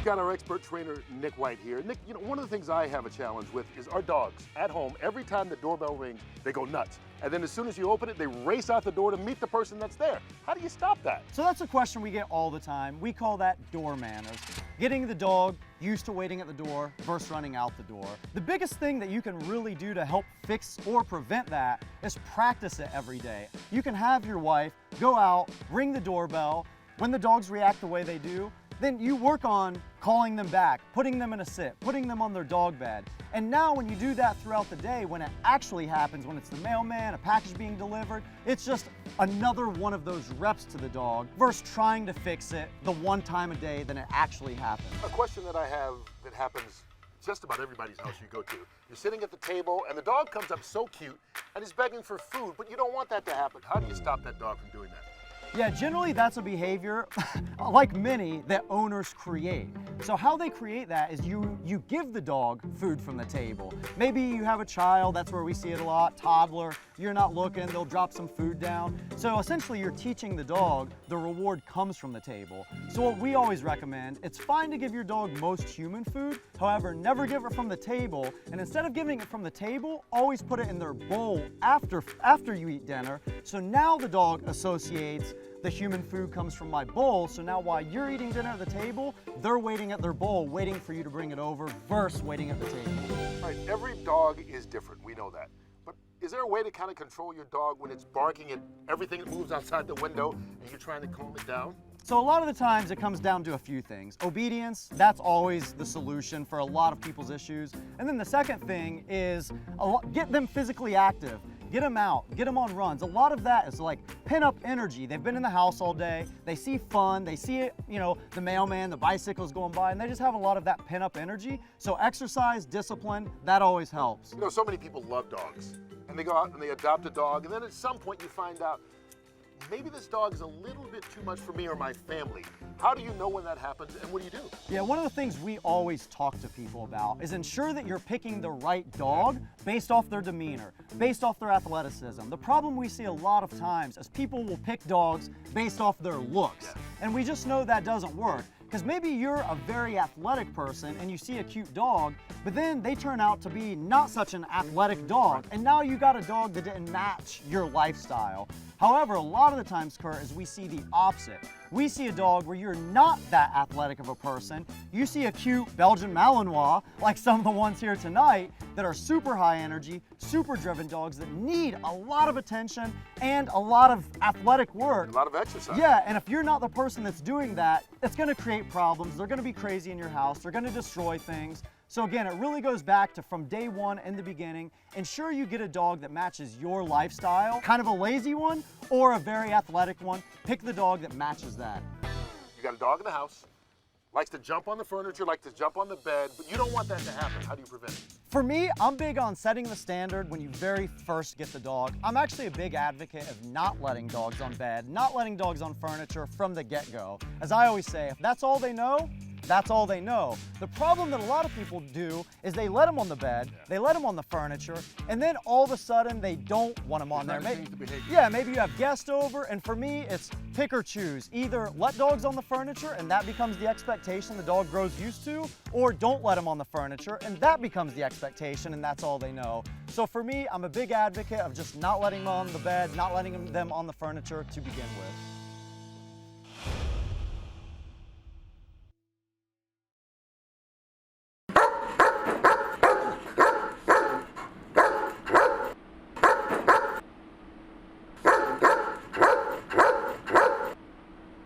got our expert trainer, Nick White here. Nick, you know, one of the things I have a challenge with is our dogs at home. Every time the doorbell rings, they go nuts. And then as soon as you open it, they race out the door to meet the person that's there. How do you stop that? So that's a question we get all the time. We call that door manners. Getting the dog used to waiting at the door versus running out the door. The biggest thing that you can really do to help fix or prevent that is practice it every day. You can have your wife go out, ring the doorbell. When the dogs react the way they do, then you work on calling them back, putting them in a sit, putting them on their dog bed. And now when you do that throughout the day, when it actually happens, when it's the mailman, a package being delivered, it's just another one of those reps to the dog versus trying to fix it the one time a day that it actually happens. A question that I have that happens just about everybody's house you go to. You're sitting at the table and the dog comes up so cute and is begging for food, but you don't want that to happen. How do you stop that dog from doing that? Yeah, generally that's a behavior, like many, that owners create. So how they create that is you give the dog food from the table. Maybe you have a child, that's where we see it a lot, toddler, you're not looking, they'll drop some food down. So essentially you're teaching the dog the reward comes from the table. So what we always recommend, it's fine to give your dog most human food, however, never give it from the table, and instead of giving it from the table, always put it in their bowl after you eat dinner. So now the dog associates the human food comes from my bowl, so now while you're eating dinner at the table, they're waiting at their bowl, waiting for you to bring it over, versus waiting at the table. All right, every dog is different, we know that. But is there a way to kind of control your dog when it's barking at everything that moves outside the window and you're trying to calm it down? So a lot of the times it comes down to a few things. Obedience, that's always the solution for a lot of people's issues. And then the second thing is get them physically active. Get them out, get them on runs. A lot of that is like pin up energy. They've been in the house all day, they see fun, they see it, you know, the mailman, the bicycles going by, and they just have a lot of that pin up energy. So exercise, discipline, that always helps. You know, so many people love dogs, and they go out and they adopt a dog, and then at some point you find out, maybe this dog is a little bit too much for me or my family. How do you know when that happens, and what do you do? Yeah, one of the things we always talk to people about is ensure that you're picking the right dog based off their demeanor, based off their athleticism. The problem we see a lot of times is people will pick dogs based off their looks, and we just know that doesn't work. Because maybe you're a very athletic person and you see a cute dog, but then they turn out to be not such an athletic dog, and now you got a dog that didn't match your lifestyle. However, a lot of the times, Curt, is we see the opposite. We see a dog where you're not that athletic of a person. You see a cute Belgian Malinois, like some of the ones here tonight, that are super high energy, super driven dogs that need a lot of attention and a lot of athletic work. A lot of exercise. Yeah, and if you're not the person that's doing that, it's gonna create problems. They're gonna be crazy in your house. They're gonna destroy things. So again, it really goes back to from day one in the beginning, ensure you get a dog that matches your lifestyle, kind of a lazy one or a very athletic one. Pick the dog that matches that. You got a dog in the house, likes to jump on the furniture, likes to jump on the bed, but you don't want that to happen. How do you prevent it? For me, I'm big on setting the standard when you very first get the dog. I'm actually a big advocate of not letting dogs on bed, not letting dogs on furniture from the get-go. As I always say, if that's all they know, that's all they know. The problem that a lot of people do is they let them on the bed, they let them on the furniture, and then all of a sudden they don't want them on there. Yeah, maybe you have guests over, and for me, it's pick or choose. Either let dogs on the furniture, and that becomes the expectation the dog grows used to, or don't let them on the furniture, and that becomes the expectation, and that's all they know. So for me, I'm a big advocate of just not letting them on the bed, not letting them on the furniture to begin with.